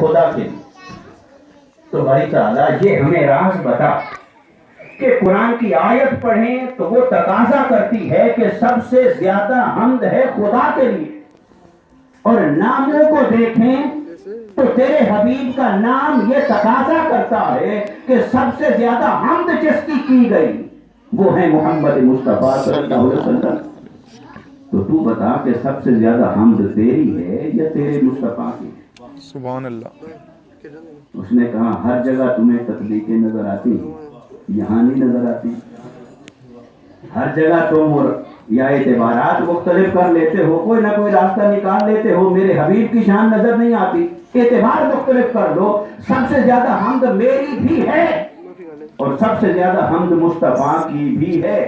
خدا کے لیے. تو باری تعالیٰ یہ ہمیں راز بتا کہ قرآن کی آیت پڑھیں تو وہ تقاضا کرتی ہے کہ سب سے زیادہ حمد ہے خدا کے لیے، اور ناموں کو دیکھیں تو تیرے حبیب کا نام یہ تقاضا کرتا ہے کہ سب سے زیادہ حمد جس کی گئی وہ ہے محمد مصطفیٰ صلی اللہ علیہ وسلم. تو بتا کہ سب سے زیادہ حمد تیری ہے یا تیرے مصطفیٰ کی؟ سبحان اللہ. اس نے کہا ہر جگہ تمہیں تخلیقیں نظر آتی، یہاں نہیں نظر آتی. ہر جگہ تم یا اعتبارات مختلف کر لیتے ہو، کوئی نہ کوئی راستہ نکال لیتے ہو، میرے حبیب کی شان نظر نہیں آتی. اعتبار مختلف کر لو، سب سے زیادہ حمد میری بھی ہے اور سب سے زیادہ حمد مصطفیٰ کی بھی ہے،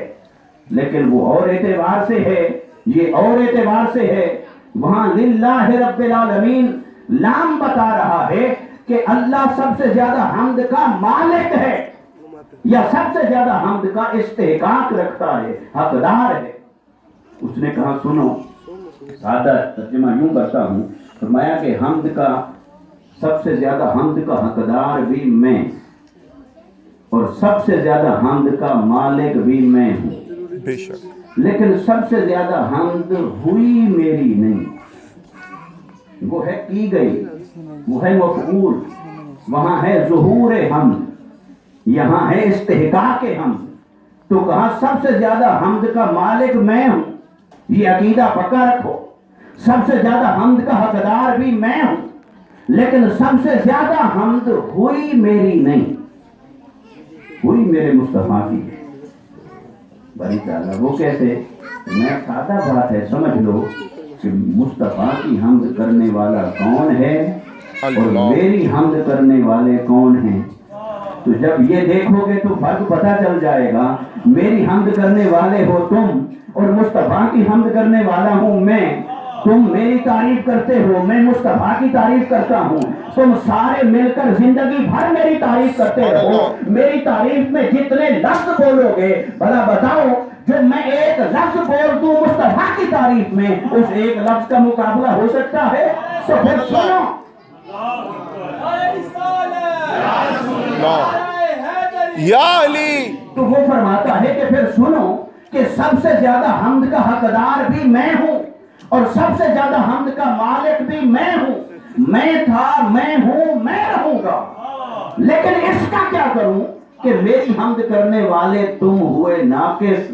لیکن وہ اور اعتبار سے ہے، یہ اور اعتبار سے ہے. وہاں للہ رب العالمین لام بتا رہا ہے کہ اللہ سب سے زیادہ حمد کا مالک ہے یا سب سے زیادہ حمد کا استحقاق رکھتا ہے، حقدار ہے. اس نے کہا سنو، سادہ ترجمہ یوں کرتا ہوں، فرمایا کہ حمد کا سب سے زیادہ حمد کا حقدار بھی میں اور سب سے زیادہ حمد کا مالک بھی میں ہوں، بے شک. لیکن سب سے زیادہ حمد ہوئی میری نہیں، وہ ہے کی گئی، وہ ہے مفعول. وہاں ہے ظہور حمد، یہاں ہے استحقاق حمد. تو کہا سب سے زیادہ حمد کا مالک میں ہوں، یہ عقیدہ پکا رکھو. سب سے زیادہ حمد کا حقدار بھی میں ہوں، لیکن سب سے زیادہ حمد ہوئی میری نہیں، ہوئی میرے مصطفیٰ کی. بڑی تعالیٰ وہ کیسے؟ میں سادہ بات ہے سمجھ لو کہ مصطفیٰ کی حمد کرنے والا کون ہے اور میری حمد کرنے والے کون ہیں. تو جب یہ دیکھو گے تو فرق پتہ چل جائے گا. میری حمد کرنے والے ہو تم اور مصطفیٰ کی حمد کرنے والا ہوں میں. تم میری تعریف کرتے ہو، میں مصطفیٰ کی تعریف کرتا ہوں. تم سارے مل کر زندگی بھر میری تعریف کرتے رہو. میری تعریف میں جتنے لفظ بولو گے، بھلا بتاؤ جو میں ایک لفظ بول دوں مصطفیٰ کی تعریف میں، اس ایک لفظ کا مقابلہ ہو سکتا ہے؟ تو پھر سنو، یا علی. تو وہ فرماتا ہے کہ پھر سنو کہ سب سے زیادہ حمد کا حقدار بھی میں ہوں اور سب سے زیادہ حمد کا مالک بھی میں ہوں. میں تھا، میں ہوں، میں رہوں گا. لیکن اس کا کیا کروں کہ میری حمد کرنے والے تم ہوئے ناقص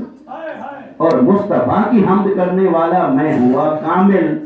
اور مصطفیٰ کی حمد کرنے والا میں ہوا کامل.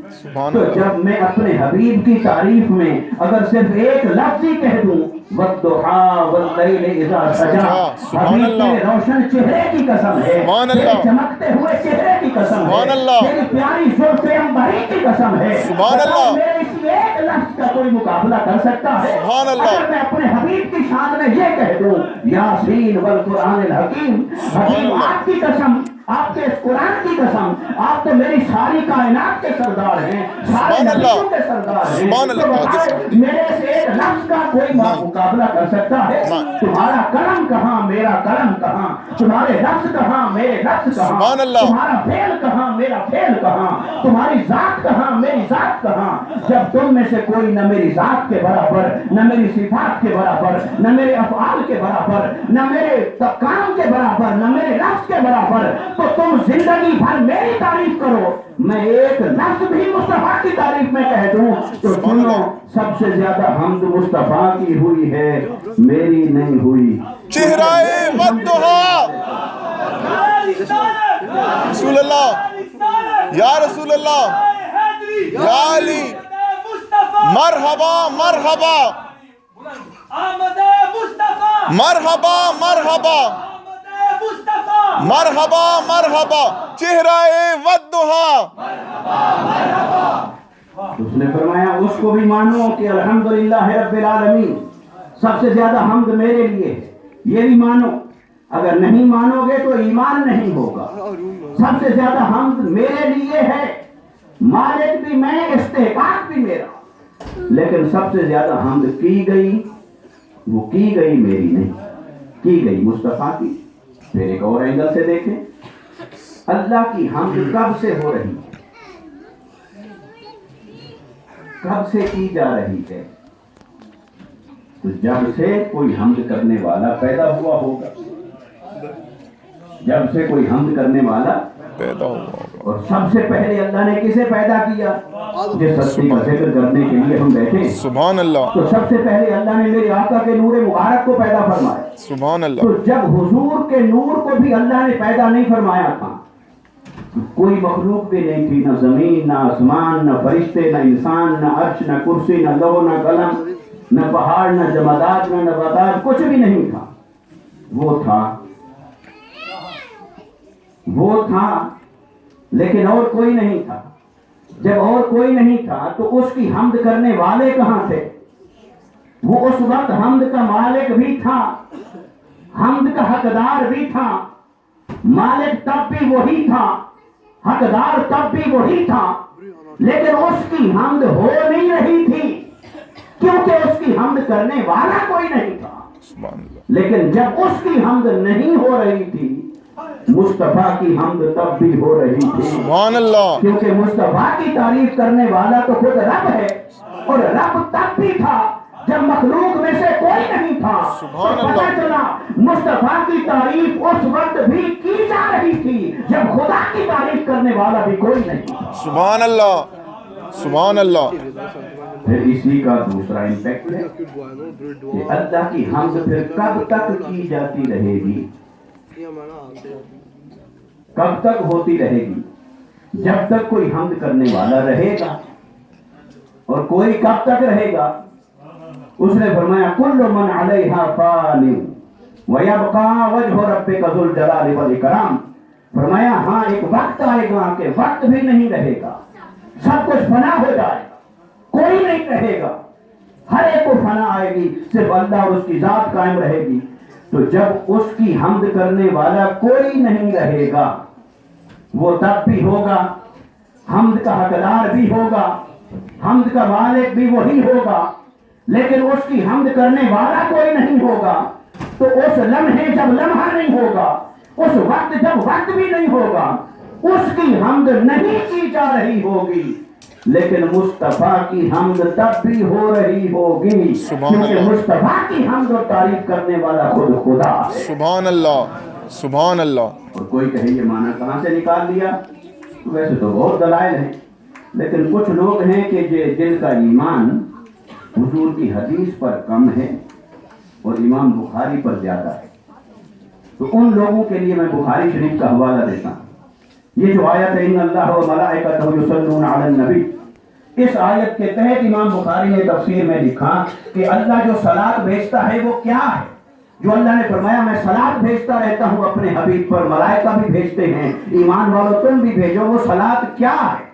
تو جب میں اپنے حبیب کی تعریف میں اگر صرف ایک لفظ ہی کہہ دوں، والضحیٰ واللیل اذا سجا، حبیب کے روشن چہرے کی قسم ہے، تیرے چمکتے ہوئے چہرے کی قسم ہے، تیری پیاری زلف عنبری کی قسم ہے، بتاؤ میرے اسی ایک لفظ کا کوئی مقابلہ کر سکتا ہے؟ اگر میں اپنے حبیب کی شان میں یہ کہہ دوں یاسین والقرآن الحکیم، حبیب آپ کی قسم، آپ کے اس قرآن کی قسم، آپ تو میری ساری کائنات کے سردار ہیں، سارے نبیوں کے سردار ہیں، تو بتاؤ میرے سے ایک لفظ کا کوئی مقابلہ کر سکتا ہے؟ تمہارا قلم کہاں، میرا قلم کہاں، تمہارے لفظ کہاں، میرے لفظ کہاں، تمہارا فعل کہاں، میرا فعل کہاں، تمہاری ذات کہاں، میری ذات کہاں. جب تم میں سے کوئی نہ میری ذات کے برابر، نہ میری صفات کے برابر، نہ میرے افعال کے برابر، نہ میرے کام کے برابر، نہ میرے لفظ کے برابر، تو تم زندگی بھر میری تعریف کرو، میں ایک لفظ بھی مصطفیٰ کی تعریف میں کہہ دوں تو سنو سب سے زیادہ حمد مصطفیٰ کی ہوئی ہے، میری نہیں ہوئی. چہرہ والضحیٰ. رسول اللہ، یا رسول اللہ، یا علی، مرحبا مرحبا مرحبا مرحبا مرحبا مرحبا. چہرہ والضحیٰ. اس نے فرمایا اس کو بھی مانو کہ الحمدللہ رب العالمین، سب سے زیادہ حمد میرے لیے ہے، یہ بھی مانو. اگر نہیں مانو گے تو ایمان نہیں ہوگا. سب سے زیادہ حمد میرے لیے ہے، مالک بھی میں، استحقاق بھی میرا، لیکن سب سے زیادہ حمد کی گئی، وہ کی گئی میری نہیں، کی گئی مصطفیٰ کی. پھر ایک اور اینگل سے دیکھیں، اللہ کی حمد کب سے ہو رہی ہے، کب سے کی جا رہی ہے؟ تو جب سے کوئی حمد کرنے والا پیدا ہوا ہوگا، جب سے کوئی حمد کرنے والا پیدا ہوا ہوگا. اور سب سے پہلے اللہ نے کسے پیدا کیا؟ جس ہستی کا ذکر کرنے کے لیے ہم بیٹھے، سبحان اللہ. تو سب سے پہلے اللہ نے میرے آقا کے نور مبارک کو پیدا فرمایا. سبحان اللہ. تو جب حضور کے نور کو بھی اللہ نے پیدا نہیں فرمایا تھا، کوئی مخلوق بھی نہیں تھی، نہ زمین، نہ آسمان، نہ فرشتے، نہ انسان، نہ عرش، نہ کرسی، نہ لوح، نہ قلم، نہ پہاڑ، نہ جمادات، نہ نباتات، کچھ بھی نہیں تھا. وہ تھا لیکن اور کوئی نہیں تھا. جب اور کوئی نہیں تھا تو اس کی حمد کرنے والے کہاں تھے؟ وہ اس وقت حمد کا مالک بھی تھا، حمد کا حقدار بھی تھا. مالک تب بھی وہی تھا، حقدار تب بھی وہی تھا، لیکن اس کی حمد ہو نہیں رہی تھی کیونکہ اس کی حمد کرنے والا کوئی نہیں تھا. سبحان اللہ. لیکن جب اس کی حمد نہیں ہو رہی تھی، مصطفیٰ کی حمد تب بھی ہو رہی تھی. سبحان اللہ. کیونکہ مصطفیٰ کی تعریف کرنے والا تو خود رب ہے، اور رب تب بھی تھا جب مخلوق میں سے کوئی نہیں تھا. سبحان تو پتہ اللہ. چلا مصطفیٰ کی تعریف اس وقت بھی کی جا رہی تھی جب خدا کی تعریف کرنے والا بھی کوئی نہیں تھا. سبحان اللہ. سبحان اللہ. پھر اسی کا دوسرا امپیکٹ ہے کہ اللہ کی حمد پھر کب تک کی جاتی رہے گی؟ کب تک ہوتی رہے گی؟ جب تک کوئی حمد کرنے والا رہے گا. اور کوئی کب تک رہے گا؟ اس نے فرمایا کل من علیہا فان ویبقى وجہ ربک ذو الجلال والاکرام. فرمایا ہاں ایک وقت آئے گا کہ وقت بھی نہیں رہے گا، سب کچھ فنا ہو جائے گا، کوئی نہیں رہے گا، ہر ایک کو فنا آئے گی، صرف اللہ اور اس کی ذات قائم رہے گی. تو جب اس کی حمد کرنے والا کوئی نہیں رہے گا، وہ تب بھی ہوگا، حمد کا حقدار بھی ہوگا، حمد کا مالک بھی وہی ہوگا، لیکن اس کی حمد کرنے والا کوئی نہیں ہوگا. تو اس لمحے جب لمحہ نہیں ہوگا، اس وقت جب وقت بھی نہیں ہوگا، اس کی حمد نہیں کی جا رہی ہوگی، لیکن مصطفیٰ کی حمد تب بھی ہو رہی ہوگی کیونکہ مصطفیٰ کی حمد اور تعریف کرنے والا خود خدا ہے. سبحان اللہ. سبحان اللہ. اور کوئی کہے یہ معنی کہاں سے نکال لیا؟ ویسے تو بہت دلائل ہیں، لیکن کچھ لوگ ہیں کہ جن کا ایمان حضور کی حدیث پر کم ہے اور امام بخاری پر زیادہ ہے. تو ان لوگوں کے لیے میں بخاری شریف کا حوالہ دیتا ہوں. یہ جو آیت ہے ان اللہ و ملائکتہ یصلون علی النبی، اس آیت کے تحت امام بخاری نے تفسیر میں لکھا کہ اللہ جو صلاۃ بھیجتا ہے وہ کیا ہے؟ جو اللہ نے فرمایا میں صلاۃ بھیجتا رہتا ہوں اپنے حبیب پر، ملائکہ بھی بھیجتے ہیں، ایمان والو تم بھی بھیجو، وہ صلاۃ کیا ہے؟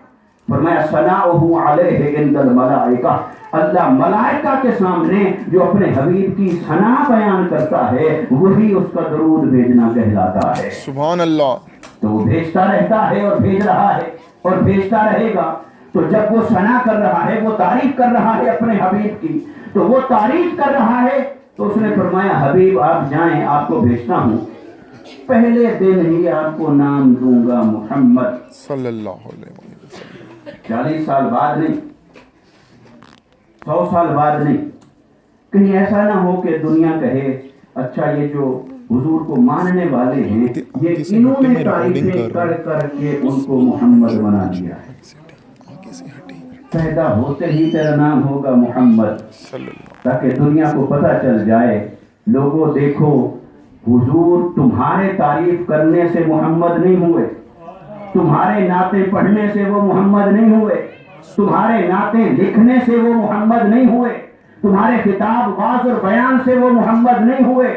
فرمایا ثناؤہ علیہ عند الملائکہ، اللہ ملائکہ کے سامنے جو اپنے حبیب کی ثنا بیان کرتا ہے وہی اس کا درود بھیجنا کہلاتا ہے. سبحان اللہ. تو وہ بھیجتا رہتا ہے اور بھیج رہا ہے اور بھیجتا رہے گا. تو جب وہ ثنا کر رہا ہے، وہ تعریف کر رہا ہے اپنے حبیب کی، تو وہ تعریف کر رہا ہے تو اس نے فرمایا حبیب آپ جائیں، آپ کو بھیجتا ہوں، پہلے دن ہی آپ کو نام دوں گا محمد. صلی اللہ علیہ وسلم. 40 سال بعد نہیں، 100 سال بعد نہیں. کہیں ایسا نہ ہو کہ دنیا کہے اچھا یہ جو حضور کو ماننے والے ہیں یہ انہوں نے تعریفیں کر کر کے ان کو محمد بنا دیا ہے. پیدا ہوتے ہی تیرا نام ہوگا محمد، تاکہ دنیا کو پتہ چل جائے لوگوں دیکھو حضور تمہارے تعریف کرنے سے محمد نہیں ہوئے، تمہارے نعتیں پڑھنے سے وہ محمد نہیں ہوئے، تمہارے نعتیں لکھنے سے وہ محمد نہیں ہوئے، تمہارے خطاب واز اور بیان سے وہ محمد نہیں ہوئے،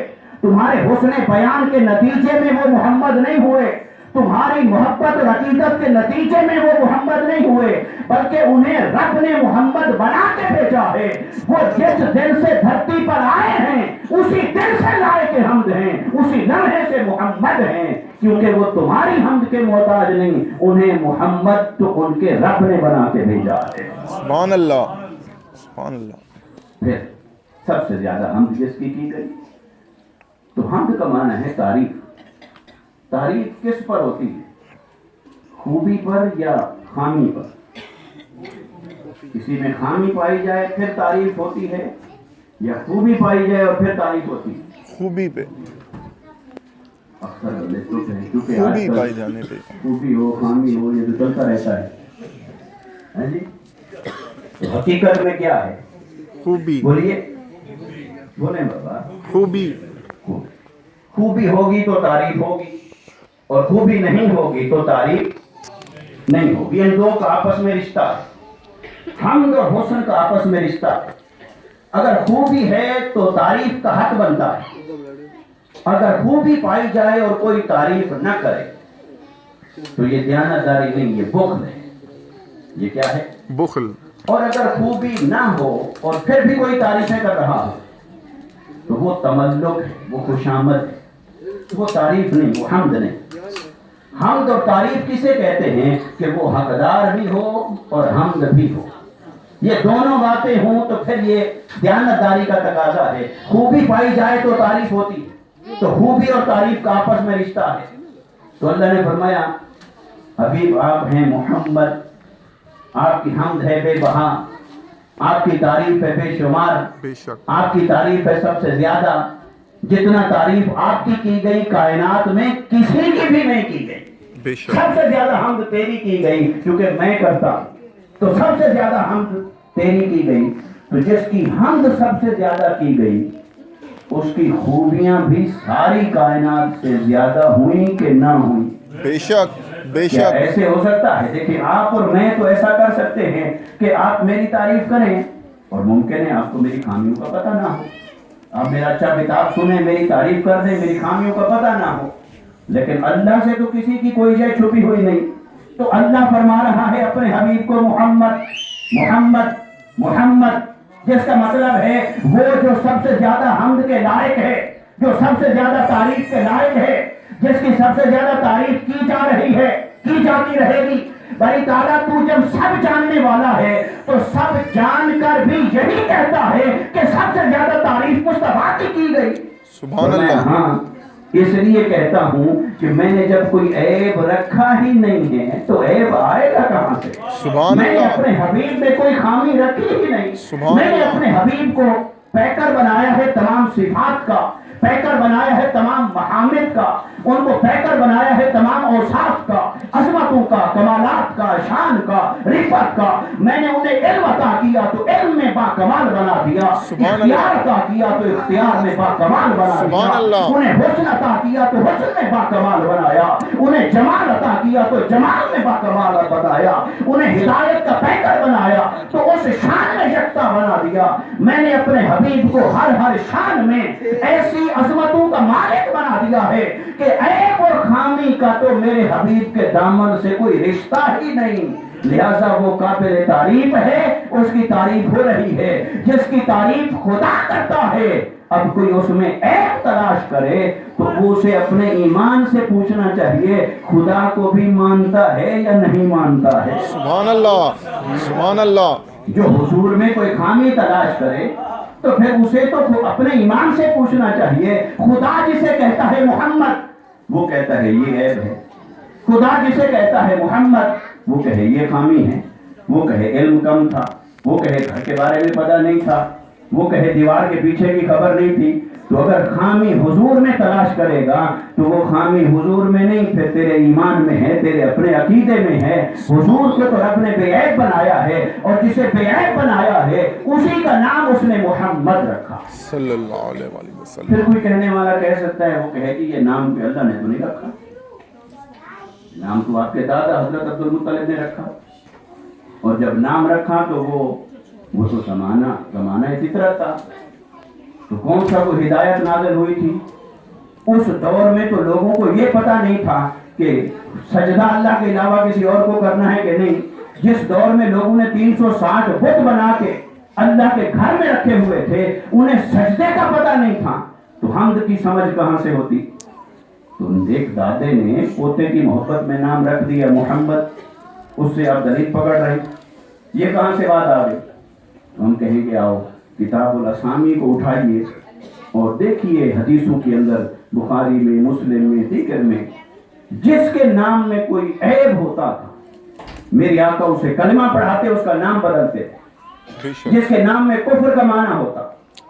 تمہارے حسن بیان کے نتیجے میں وہ محمد نہیں ہوئے، تمہاری محبت اور عقیدت کے نتیجے میں وہ محمد نہیں ہوئے، بلکہ انہیں رب نے محمد بنا کے بھیجا ہے. وہ جس دل سے دھرتی پر آئے ہیں اسی دل سے لائق حمد ہیں، اسی لمحے سے محمد ہیں، کیونکہ وہ تمہاری حمد کے محتاج نہیں، انہیں محمد تو ان کے رب نے بنا کے بھیجا ہے. سبحان اللہ. سبحان اللہ. پھر سب سے زیادہ حمد جس کی گئی تو حمد کا معنی ہے تعریف. تعریف کس پر ہوتی ہے؟ خوبی پر یا خامی پر؟ کسی میں خامی پائی جائے پھر تعریف ہوتی ہے، یا خوبی پائی جائے اور پھر تعریف ہوتی ہے؟ خوبی پہ، اکثر لکھوں پہ، کیونکہ خوبی آج پائی کل جانے پہ، خوبی ہو خامی ہو یہ تو چلتا رہتا ہے، ہاں جی؟ تو حقیقت میں کیا ہے؟ خوبی، بولیے، بولیں بابا، خوبی، خوبی ہوگی تو تعریف ہوگی، اور خوبی نہیں ہوگی تو تعریف نہیں ہوگی۔ ان دو کا آپس میں رشتہ ہے، حمد اور حسن کا آپس میں رشتہ ہے۔ اگر خوبی ہے تو تعریف کا حق بنتا ہے، اگر خوبی پائی جائے اور کوئی تعریف نہ کرے تو یہ دیانتداری نہیں، یہ بخل ہے۔ یہ کیا ہے؟ بخل، اور اگر خوبی نہ ہو اور پھر بھی کوئی تعریفیں کر رہا ہو تو وہ تملک ہے، وہ خوشامد ہے، وہ تعریف نہیں، وہ حمد نہیں۔ حمد اور تعریف کسے کہتے ہیں؟ کہ وہ حقدار بھی ہو اور حمد بھی ہو، یہ دونوں باتیں ہوں تو پھر یہ دیانتداری کا تقاضا ہے۔ خوبی پائی جائے تو تعریف ہوتی ہے، تو خوبی اور تعریف کا آپس میں رشتہ ہے۔ تو اللہ نے فرمایا حبیب آپ ہیں محمد، آپ کی حمد ہے بے بہا، آپ کی تعریف ہے بے شمار، بے شک، آپ کی تعریف ہے سب سے زیادہ، جتنا تعریف آپ کی گئی کائنات میں کسی کی بھی نہیں کی گئی۔ بے شک، سب سے زیادہ حمد تیری کی گئی کیونکہ میں کرتا ہوں، تو سب سے زیادہ حمد تیری کی گئی۔ تو جس کی حمد سب سے زیادہ کی گئی اس کی خوبیاں بھی ساری کائنات سے زیادہ ہوئیں کہ نہ ہوئیں؟ بے شک، بے کیا شک، ایسے ہو سکتا ہے؟ دیکھیں آپ اور میں تو ایسا کر سکتے ہیں کہ آپ میری تعریف کریں اور ممکن ہے آپ کو میری خامیوں کا پتہ نہ ہو، آپ میرا اچھا کتاب سنیں، میری تعریف کر دیں، میری خامیوں کا پتہ نہ ہو، لیکن اللہ سے تو کسی کی کوئی شے چھپی ہوئی نہیں۔ تو اللہ فرما رہا ہے اپنے حبیب کو محمد محمد محمد، جس کا مطلب ہے وہ جو سب سے زیادہ حمد کے لائق ہے، جو سب سے زیادہ تعریف کے لائق ہے، جس کی سب سے زیادہ تعریف کی جا رہی ہے، کی جاتی رہے گی۔ بھائی تعالیٰ تو جب سب جاننے والا ہے تو سب جان کر بھی یہی کہتا ہے کہ سب سے زیادہ تعریف مصطفیٰ کی گئی۔ سبحان اور میں اللہ، ہاں اس لیے کہتا ہوں کہ میں نے جب کوئی عیب رکھا ہی نہیں ہے تو عیب آئے گا کہاں سے؟ سبحان میں نے اللہ، اپنے حبیب میں کوئی خامی رکھی ہی نہیں۔ سبحان میں نے اللہ، اپنے حبیب کو پیکر بنایا ہے تمام صفات کا، پیکر بنایا ہے تمام محامد کا، ان کو پیکر بنایا ہے تمام اوصاف کا، عظمتوں کا، کمالات کا، شان کا، رفعت کا۔ میں نے انہیں علم عطا کیا تو علم میں باکمال بنا دیا، سبحان اختیار اللہ، عطا کیا تو اختیار میں باکمال بنا سبحان دیا، اللہ، انہیں حسن عطا کیا تو حسن میں باکمال بنایا، انہیں جمال عطا کیا تو جمال میں باکمال بنایا، انہیں ہدایت کا پیکر بنایا تو اس شان میں یکتا بنا دیا۔ میں نے اپنے حبیب کو ہر شان میں ایسی عظمتوں کا مالک بنا دیا ہے کہ عیب اور خامی کا تو میرے حبیب کے دامن سے کوئی رشتہ ہی نہیں، لہذا وہ قابل تعریف ہے، اس کی تعریف ہو رہی ہے۔ جس کی تعریف خدا کرتا ہے اب کوئی اس میں عیب تلاش کرے تو وہ اسے اپنے ایمان سے پوچھنا چاہیے خدا کو بھی مانتا ہے یا نہیں مانتا ہے۔ سبحان اللہ، سبحان اللہ، جو حضور میں کوئی خامی تلاش کرے تو پھر اسے تو اپنے ایمان سے پوچھنا چاہیے۔ خدا جسے کہتا ہے محمد وہ کہتا ہے یہ عیب ہے، خدا جسے کہتا ہے محمد وہ کہے یہ خامی ہے، وہ کہے علم کم تھا، وہ کہے گھر کے بارے میں پتہ نہیں تھا، وہ کہے دیوار کے پیچھے کی خبر نہیں تھی۔ تو اگر خامی حضور میں تلاش کرے گا تو وہ خامی حضور میں نہیں، پھر تیرے ایمان میں ہے، تیرے اپنے عقیدے میں ہے۔ حضور کو تو رب نے بے عیب بنایا ہے اور جسے بے عیب بنایا ہے اسی کا نام اس نے محمد رکھا۔ صلی اللہ علیہ وآلہ وسلم۔ پھر کوئی کہنے والا کہہ سکتا ہے، وہ کہے کہ یہ نام پہ اللہ نے تو نہیں رکھا، نام تو آپ کے دادا حضرت عبد المطلب نے رکھا، اور جب نام رکھا تو وہ تو زمانہ فطرت تھا، تو کون سا وہ ہدایت نازل ہوئی تھی؟ اس دور میں تو لوگوں کو یہ پتہ نہیں تھا کہ سجدہ اللہ کے علاوہ کسی اور کو کرنا ہے کہ نہیں۔ جس دور میں لوگوں نے 360 بت بنا کے اللہ کے گھر میں رکھے ہوئے تھے انہیں سجدے کا پتہ نہیں تھا، تو حمد کی سمجھ کہاں سے ہوتی؟ تو ایک دادے نے پوتے کی محبت میں نام رکھ دیا محمد، اس سے آپ دلیل پکڑ رہے ہیں، یہ کہاں سے بات آ گئی؟ ہم کہیں گے آؤ کتاب الاسامی کو اٹھائیے اور دیکھیے حدیثوں کے اندر، بخاری میں، مسلم میں، دیگر میں، جس کے نام میں کوئی عیب ہوتا تھا میرے آقا اسے کلمہ پڑھاتے، اس کا نام بدلتے۔ بے شک، جس کے نام میں کفر کا معنی ہوتا،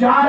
4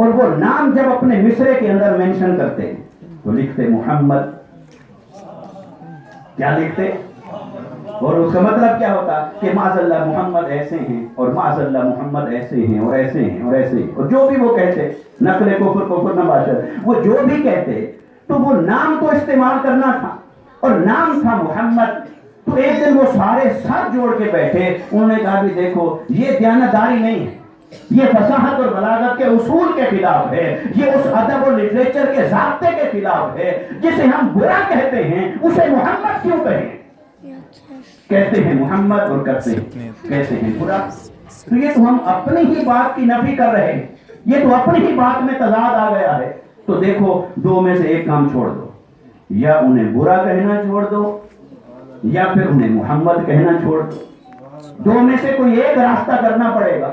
اور وہ نام جب اپنے مصرے کے اندر مینشن کرتے ہیں تو لکھتے محمد. کیا لکھتے؟ اور اس کا مطلب کیا ہوتا کہ معاذ اللہ محمد ایسے ہیں اور معاذ اللہ محمد ایسے ہیں اور ایسے ہیں اور ایسے ہیں، اور جو بھی وہ کہتے نقل کفر نباشر، وہ جو بھی کہتے تو وہ نام تو استعمال کرنا تھا اور نام تھا محمد. تو ایک دن وہ سارے سر جوڑ کے بیٹھے، انہوں نے کہا بھی دیکھو یہ دیانتداری نہیں ہے، یہ فصاحت اور بلاغت کے اصول کے خلاف ہے، یہ اس ادب اور لٹریچر کے ضابطے کے خلاف ہے. جسے ہم برا کہتے ہیں اسے محمد کیوں کہیں؟ کہتے ہیں محمد اور کہتے ہیں برا. تو یہ تو ہم اپنی ہی بات کی نفی کر رہے ہیں، یہ تو اپنی ہی بات میں تضاد آ گیا ہے. تو دیکھو دو میں سے ایک کام چھوڑ دو، یا انہیں برا کہنا چھوڑ دو یا پھر انہیں محمد کہنا چھوڑ دو. دو میں سے کوئی ایک راستہ کرنا پڑے گا.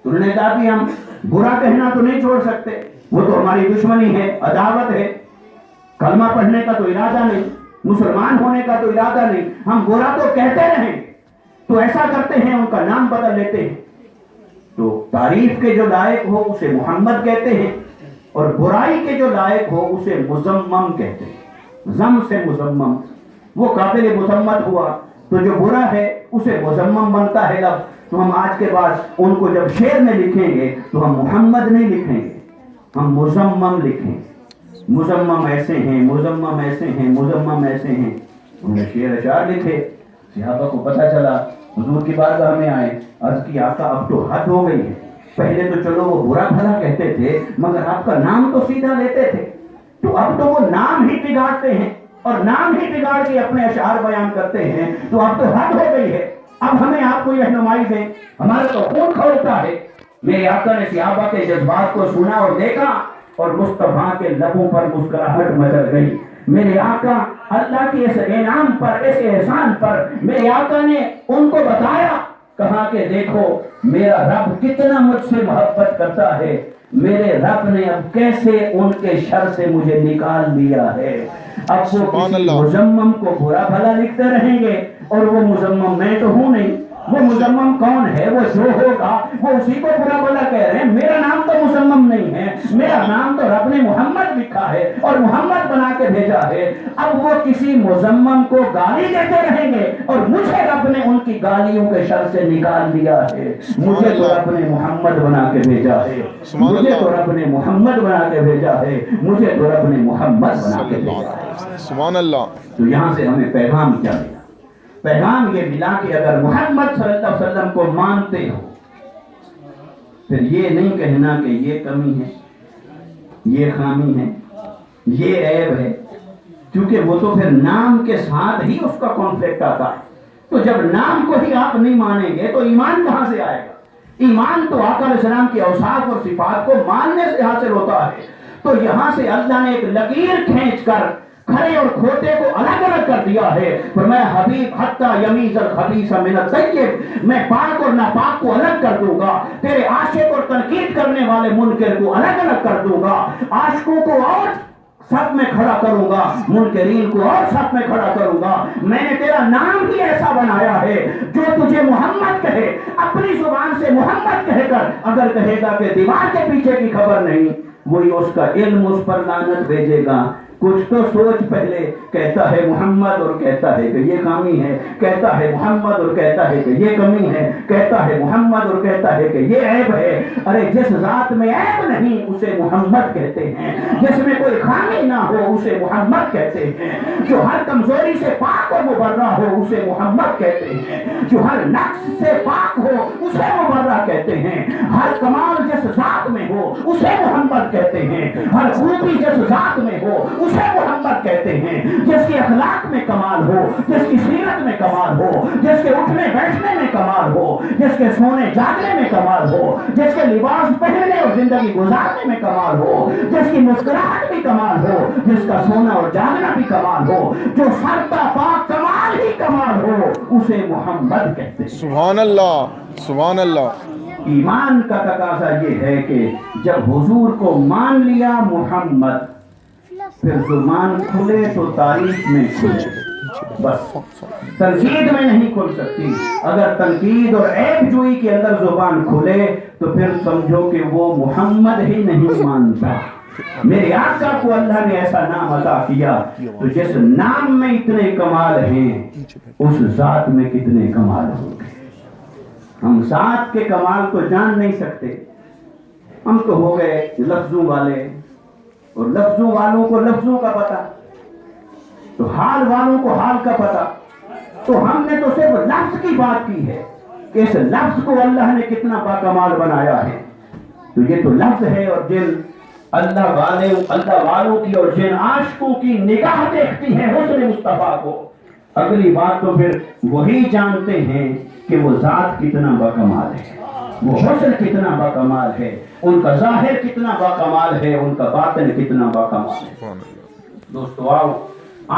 تو انہوں نے کہا کہ ہم برا کہنا تو نہیں چھوڑ سکتے، وہ تو ہماری دشمنی ہے، عداوت ہے، کلمہ پڑھنے کا تو ارادہ نہیں، مسلمان ہونے کا تو ارادہ نہیں، ہم برا تو کہتے رہیں. تو ایسا کرتے ہیں، ان کا نام بدل لیتے ہیں. تو تعریف کے جو لائق ہو اسے محمد کہتے ہیں اور برائی کے جو لائق ہو اسے مذمم کہتے ہیں. ضم سے مذمم، وہ قابل مذمت ہوا، تو جو برا ہے اسے مذمم بنتا ہے لفظ. تو ہم آج کے بعد ان کو جب شعر میں لکھیں گے تو ہم محمد نہیں لکھیں گے، ہم مذمم لکھیں گے. مذمم ایسے ہیں، مذمم ایسے ہیں، مذمم ایسے ہیں. انہوں نے شعر اشعار لکھے. صحابہ کو پتہ چلا، حضور کی بارگاہ میں آئے، عرض کی آقا اب تو حد ہو گئی ہے، پہلے تو چلو وہ برا بھلا کہتے تھے مگر آپ کا نام تو سیدھا لیتے تھے، تو اب تو وہ نام ہی بگاڑتے ہیں اور نام ہی بگاڑ کے اپنے اشعار بیان کرتے ہیں. تو اب تو حد ہو گئی ہے، اب ہمیں آپ کوئی رہنمائی دیں، ہمارا تو خون کھولتا ہے. میرے آقا نے صحابہ کے جذبات کو سنا اور دیکھا اور مصطفیٰ کے لبوں پر مسکراہٹ مچل گئی. میرے آقا اللہ کے اس انعام پر، اس احسان پر میرے آقا نے ان کو بتایا، کہا کہ دیکھو میرا رب کتنا مجھ سے محبت کرتا ہے، میرے رب نے اب کیسے ان کے شر سے مجھے نکال لیا ہے. اب وہ کسی مذمم کو برا بھلا لکھتے رہیں گے اور وہ مذمم میں تو ہوں نہیں. وہ مذمم کون ہے؟ وہ جو ہوگا وہ اسی کو برا بھلا کہہ رہے ہیں. میرا نام تو مذمم نہیں ہے، میرا نام تو رب نے محمد لکھا ہے اور محمد بنا کے بھیجا ہے. اب وہ کسی مذمم کو گالی دیتے رہیں گے اور مجھے رب نے ان کی گالیوں کے شر سے نکال دیا ہے. مجھے تو رب نے محمد بنا کے بھیجا ہے، مجھے تو رب نے محمد بنا کے بھیجا ہے، مجھے تو رب نے محمد بنا کے بھیجا ہے. سبحان اللہ. تو یہاں سے ہمیں پیغام کیا ملا؟ پیغام یہ ملا کہ اگر محمد صلی اللہ علیہ وسلم کو مانتے ہو پھر یہ نہیں کہنا کہ یہ کمی ہے، یہ خامی ہے، یہ عیب ہے، کیونکہ وہ تو پھر نام کے ساتھ ہی اس کا کانفلکٹ آتا ہے. تو جب نام کو ہی آپ نہیں مانیں گے تو ایمان کہاں سے آئے گا؟ ایمان تو آقا علیہ السلام کی اوصاف اور صفات کو ماننے سے حاصل ہوتا ہے. تو یہاں سے اللہ نے ایک لکیر کھینچ کر کھرے اور کھوٹے کو الگ الگ کر دیا ہے. فرمایا حبیب حتی یمیز الخبیث من الطیب، میں پاک اور ناپاک کو الگ کر دوں گا، تیرے عاشق اور تنقید کرنے والے منکر کو الگ الگ کر دوں گا، عاشقوں کو اور سب میں کھڑا کروں گا، منکرین کو اور سب میں کھڑا کروں گا. میں نے تیرا نام ہی ایسا بنایا ہے جو تجھے محمد کہے، اپنی زبان سے محمد کہے کر اگر کہے گا کہ دیوار کے پیچھے کی خبر نہیں، وہی اس کا علم اس پر لعنت بھیجے گا. کچھ تو سوچ پہلے. کہتا ہے محمد اور کہتا ہے کہ یہ خامی ہے، کہتا ہے محمد اور کہتا ہے کہ یہ کمی ہے، کہتا ہے محمد اور کہتا ہے کہ یہ عیب ہے. ارے جس ذات میں عیب نہیں اسے محمد کہتے ہیں، جس میں کوئی خامی نہ ہو اسے محمد کہتے ہیں، جو ہر کمزوری سے پاک اور مبرہ ہو اسے محمد کہتے ہیں، جو ہر نقص سے پاک ہو اسے مبرہ کہتے ہیں، ہر کمال جس ذات میں ہو اسے محمد کہتے ہیں، ہر خوبی جس ذات میں ہو اسے محمد کہتے ہیں، جس کے اخلاق میں کمال ہو، جس کی سیرت میں کمال ہو، جس کے اٹھنے بیٹھنے میں کمال ہو، جس کے سونے جاگنے میں کمال ہو، جس کے لباس پہننے اور زندگی گزارنے میں کمال ہو، جس کی مسکراہٹ بھی کمال ہو، جس کا سونا اور جاگنا بھی کمال ہو، جو سرتا پاک کمال ہی کمال ہو اسے محمد کہتے ہیں. سبحان اللہ. سبحان اللہ. ایمان کا تقاضا یہ ہے کہ جب حضور کو مان لیا محمد، پھر زبان کھلے تو تعریف میں کھلے. بس تنقید میں نہیں کھل سکتی. اگر تنقید اور عیب جوئی کے اندر زبان کھلے تو پھر سمجھو کہ وہ محمد ہی نہیں مانتا. میرے آقا کو اللہ نے ایسا نام عطا کیا تو جس نام میں اتنے کمال ہیں اس ذات میں کتنے کمال ہوں گے. ہم ذات کے کمال کو جان نہیں سکتے. ہم تو ہو گئے لفظوں والے, اور لفظوں والوں کو لفظوں کا پتہ, تو حال والوں کو حال کا پتہ. تو ہم نے تو صرف لفظ کی بات کی ہے کہ اس لفظ کو اللہ نے کتنا باکمال بنایا ہے. تو یہ تو لفظ ہے, اور جن اللہ والوں کی اور جن عاشقوں کی نگاہ دیکھتی ہے حسن مصطفیٰ کو, اگلی بات تو پھر وہی جانتے ہیں کہ وہ ذات کتنا باکمال ہے, وہ حسن کتنا باکمال ہے, ان کا ظاہر کتنا باکمال ہے, ان کا باطن کتنا باکمال ہے. دوستو آؤ,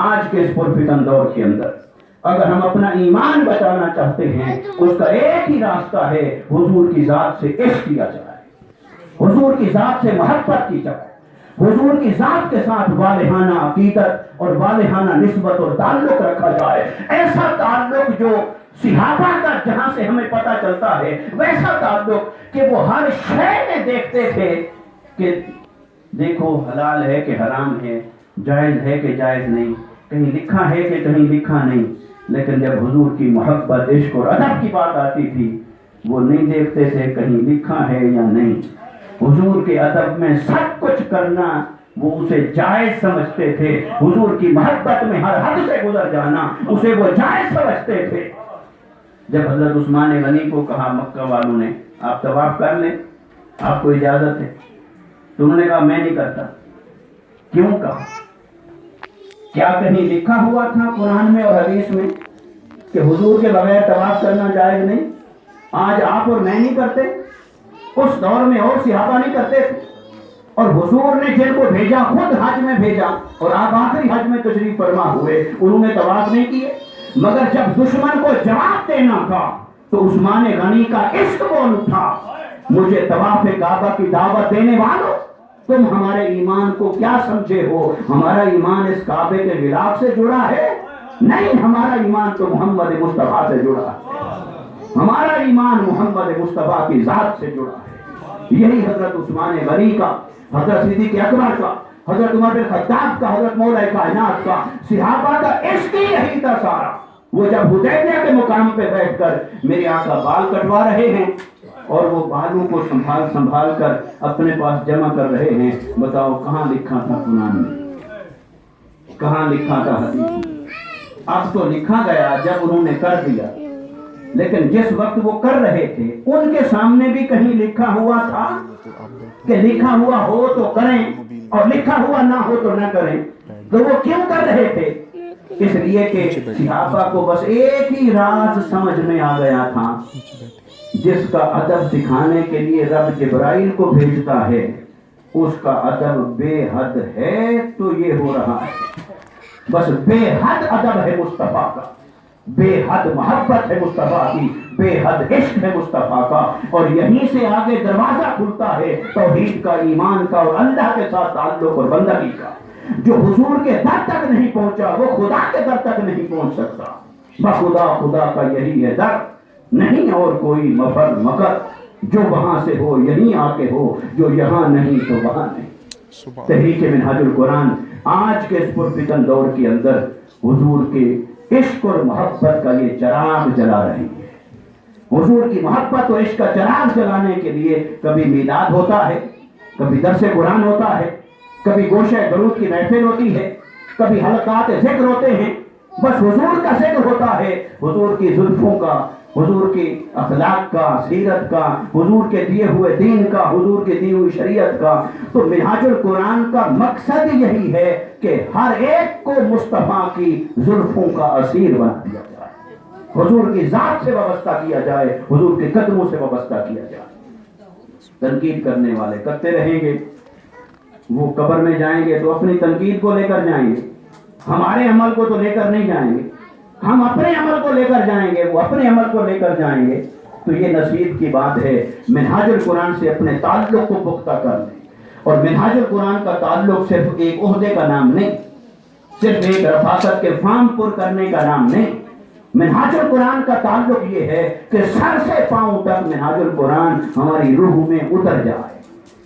آج کے اس پرفتن دور کے اندر اگر ہم اپنا ایمان بچانا چاہتے ہیں, اس کا ایک ہی راستہ ہے, حضور کی ذات سے عشق کیا جائے, حضور کی ذات سے محبت کی جائے, حضور کی ذات کے ساتھ والہانہ عقیدت اور والہانہ نسبت اور تعلق رکھا جائے. ایسا تعلق جو صحابہ کا جہاں سے ہمیں پتہ چلتا ہے, ویسا تعلق کہ وہ ہر شے میں دیکھتے تھے کہ دیکھو حلال ہے کہ حرام ہے, جائز ہے کہ جائز نہیں, کہیں لکھا ہے کہ کہیں لکھا نہیں. لیکن جب حضور کی محبت, عشق اور ادب کی بات آتی تھی, وہ نہیں دیکھتے تھے کہیں لکھا ہے یا نہیں. حضور کے ادب میں سب کچھ کرنا وہ اسے جائز سمجھتے تھے. حضور کی محبت میں ہر حد سے گزر جانا اسے وہ جائز سمجھتے تھے. جب حضرت عثمان غنی کو کہا مکہ والوں نے آپ طواف کر لیں, آپ کو اجازت ہے, تو انہوں نے کہا میں نہیں کرتا. کیوں کہا؟ کیا کہیں لکھا ہوا تھا قرآن میں اور حدیث میں کہ حضور کے بغیر طواف کرنا جائز نہیں؟ آج آپ اور میں نہیں کرتے, اس دور میں اور صحابہ نہیں کرتے تھے, اور حضور نے جن کو بھیجا خود حج میں بھیجا, اور آپ آخری حج میں تشریف فرما ہوئے, انہوں نے طواف نہیں کیے. مگر جب دشمن کو جواب دینا تھا تو عثمان غنی کا عشق بول اٹھا, مجھے طواف کعبہ کی دعوت دینے والوں, تم ہمارے ایمان کو کیا سمجھے ہو؟ ہمارا ایمان اس کعبے کے غلاف سے جڑا ہے؟ نہیں, ہمارا ایمان تو محمد مصطفیٰ سے جڑا ہے. ہمارا ایمان محمد مصطفیٰ کی ذات سے جڑا ہے. یہی حضرت عثمان غنی کا, حضرت صدیق اکبر کا, حضرت عمر بن خطاب کا, حضرت مولا کائنات کا, صحابہ کا عشق ہی یہی تھا سارا. وہ جب حدیبیہ کے مقام پہ بیٹھ کر میرے آقا بال کٹوا رہے ہیں اور وہ بالوں کو سنبھال کر اپنے پاس جمع کر رہے ہیں, بتاؤ کہاں لکھا تھا قرآن میں, کہاں لکھا تھا حدیث میں؟ اب تو لکھا گیا جب انہوں نے کر دیا, لیکن جس وقت وہ کر رہے تھے ان کے سامنے بھی کہیں لکھا ہوا تھا کہ لکھا ہوا ہو تو کریں اور لکھا ہوا نہ ہو تو نہ کریں؟ تو وہ کیوں کر رہے تھے؟ اس لیے کہ صحابہ کو بس ایک ہی راز سمجھ میں آ گیا تھا, جس کا ادب سکھانے کے لیے رب جبرائیل کو بھیجتا ہے اس کا ادب بے حد ہے. تو یہ ہو رہا ہے, بس بے حد ادب ہے مصطفیٰ کا, بے حد محبت ہے مصطفیٰ کی, بے حد عشق ہے مصطفیٰ کا, اور یہیں سے آگے دروازہ کھلتا ہے توحید کا, ایمان کا, اور اللہ کے ساتھ تعلق اور بندگی کا. جو حضور کے در تک نہیں پہنچا وہ خدا کے در تک نہیں پہنچ سکتا. بخدا خدا کا یہی ہے در, نہیں اور کوئی مفر مکر, جو وہاں سے ہو یہیں آ کے ہو, جو یہاں نہیں تو وہاں نہیں. تحریک منہاج القرآن آج کے اس پرفتن دور کے اندر حضور کے عشق اور محبت کا یہ چراغ جلا رہی ہے. حضور کی محبت اور عشق کا چراغ جلانے کے لیے کبھی میلاد ہوتا ہے, کبھی درس قرآن ہوتا ہے, کبھی گوشہ درود کی محفل ہوتی ہے, کبھی حلقات ذکر ہوتے ہیں. بس حضور کا ذکر ہوتا ہے, حضور کی زلفوں کا, حضور کی اخلاق کا, سیرت کا, حضور کے دیے ہوئے دین کا, حضور کی دی ہوئی شریعت کا. تو منہاج القرآن کا مقصد یہی ہے کہ ہر ایک کو مصطفیٰ کی زلفوں کا اسیر بنا دیا جائے, حضور کی ذات سے وابستہ کیا جائے, حضور کے قدموں سے وابستہ کیا جائے. تنقید کرنے والے کرتے رہیں گے, وہ قبر میں جائیں گے تو اپنی تنقید کو لے کر جائیں گے, ہمارے عمل کو تو لے کر نہیں جائیں گے. ہم اپنے عمل کو لے کر جائیں گے, وہ اپنے عمل کو لے کر جائیں گے. تو یہ نصیب کی بات ہے. منہاج القرآن سے اپنے تعلق کو پختہ کر لیں, اور منہاج القرآن کا تعلق صرف ایک عہدے کا نام نہیں, صرف ایک رفاقت کے فارم پر کرنے کا نام نہیں. منہاج القرآن کا تعلق یہ ہے کہ سر سے پاؤں تک منہاج القرآن ہماری روح میں اتر جائے,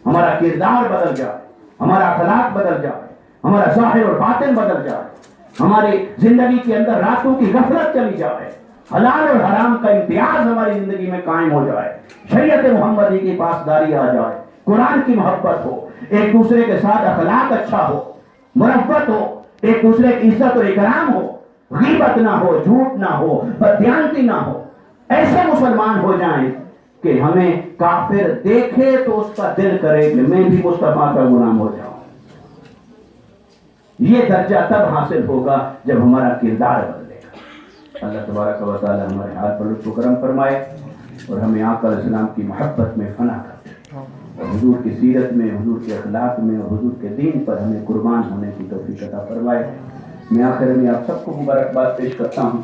ہمارا کردار بدل جائے, ہمارا اخلاق بدل جائے, ہمارا ظاہر اور باطن بدل جائے, ہماری زندگی کے اندر راتوں کی غفلت چلی جائے, حلال اور حرام کا امتیاز ہماری زندگی میں قائم ہو جائے, شریعت محمدی کی پاسداری آ جائے, قرآن کی محبت ہو, ایک دوسرے کے ساتھ اخلاق اچھا ہو, مربت ہو, ایک دوسرے کی عزت اور اکرام ہو, غیبت نہ ہو, جھوٹ نہ ہو, بددیانتی نہ ہو. ایسے مسلمان ہو جائیں کہ ہمیں کافر دیکھے تو اس کا دل کرے کہ میں بھی مصطفیٰ کا غلام ہو جاؤں. یہ درجہ تب حاصل ہوگا جب ہمارا کردار بدلے گا. اللہ تبارک و تعالی ہمارے حال پر لطف و کرم فرمائے اور ہمیں آقا علیہ السلام کی محبت میں فنا کر اور حضور کی سیرت میں, حضور کے اخلاق میں اور حضور کے دین پر ہمیں قربان ہونے کی توفیق عطا فرمائے. میں آخر میں آپ سب کو مبارکباد پیش کرتا ہوں.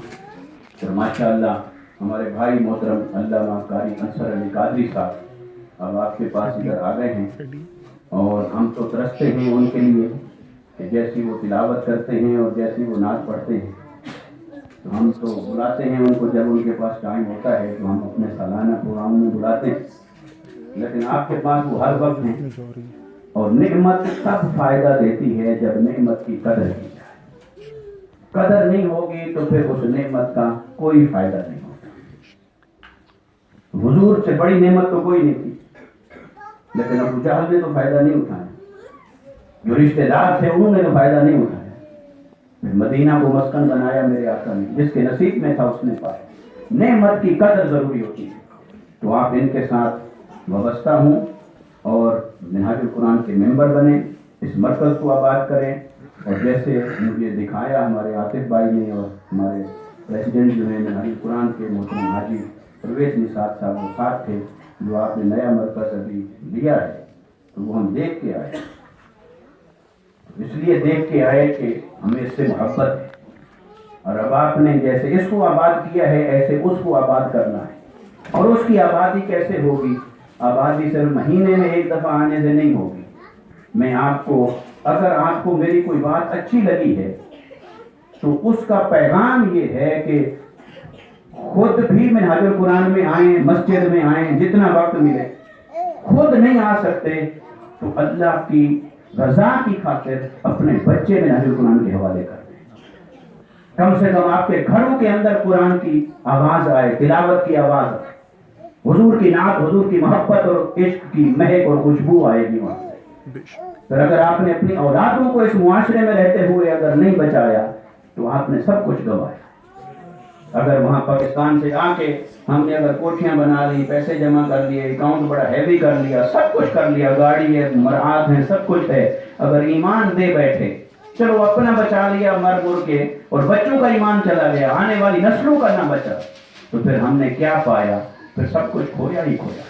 اور ماشاء اللہ ہمارے بھائی محترم علامہ قاری انصر علی قادری صاحب اب آپ کے پاس ادھر آ گئے ہیں, اور ہم تو ترستے ہیں ان کے لیے کہ جیسی وہ تلاوت کرتے ہیں اور جیسی وہ نعت پڑھتے ہیں تو ہم تو بلاتے ہیں ان کو جب ان کے پاس ٹائم ہوتا ہے تو ہم اپنے سالانہ پروگرام میں بلاتے ہیں, لیکن آپ کے پاس وہ ہر وقت ہیں. اور نعمت تب فائدہ دیتی ہے جب نعمت کی قدر کی جائے. قدر نہیں ہوگی تو پھر اس نعمت کا کوئی فائدہ نہیں ہوتا. حضور سے بڑی نعمت تو کوئی نہیں تھی, لیکن ابو جہل نے تو فائدہ نہیں اٹھایا, جو رشتہ دار تھے انہوں نے تو فائدہ نہیں اٹھایا. مدینہ کو مسکن بنایا میرے آقا نے, جس کے نصیب میں تھا اس نے پایا. نعمت کی قدر ضروری ہوتی ہے. تو آپ ان کے ساتھ وابستہ ہوں اور منہاج القرآن کے ممبر بنیں, اس مرکز کو آباد کریں, اور جیسے مجھے دکھایا ہمارے عاطف بھائی نے اور ہمارے پریزیڈنٹ جو ہیں منہاج القرآن کے محترم حاجی پرویز نثار صاحب وہ ساتھ تھے, جو آپ نے نیا مرکز ابھی لیا ہے تو وہ ہم دیکھ کے آئے. اس لیے دیکھ کے آئے کہ ہمیں اس سے محبت ہے, اور اب آپ نے جیسے اس کو آباد کیا ہے ایسے اس کو آباد کرنا ہے. اور اس کی آبادی کیسے ہوگی؟ آبادی صرف مہینے میں ایک دفعہ آنے سے نہیں ہوگی. میں آپ کو, اگر آپ کو میری کوئی بات اچھی لگی ہے تو اس کا پیغام یہ ہے کہ خود بھی منہاج القرآن میں آئیں, مسجد میں آئیں, جتنا وقت ملے. خود نہیں آ سکتے تو اللہ کی رضا کی خاطر اپنے بچے منہاج القرآن کے حوالے کر دیں. کم سے کم آپ کے گھروں کے اندر قرآن کی آواز آئے, تلاوت کی آواز آئے, حضور کی نعت, حضور کی محبت اور عشق کی مہک اور خوشبو آئے گی وہاں سے. پھر اگر آپ نے اپنی اولادوں کو اس معاشرے میں رہتے ہوئے اگر نہیں بچایا تو آپ نے سب کچھ گنوایا. اگر وہاں پاکستان سے آ کے ہم نے اگر کوٹھیاں بنا لی, پیسے جمع کر لیے, اکاؤنٹ بڑا ہیوی کر لیا, سب کچھ کر لیا, گاڑی ہے, مرآت ہیں, سب کچھ ہے, اگر ایمان دے بیٹھے, چلو اپنا بچا لیا مر مر کے, اور بچوں کا ایمان چلا گیا, آنے والی نسلوں کا نہ بچا, تو پھر ہم نے کیا پایا؟ پھر سب کچھ کھویا ہی کھویا.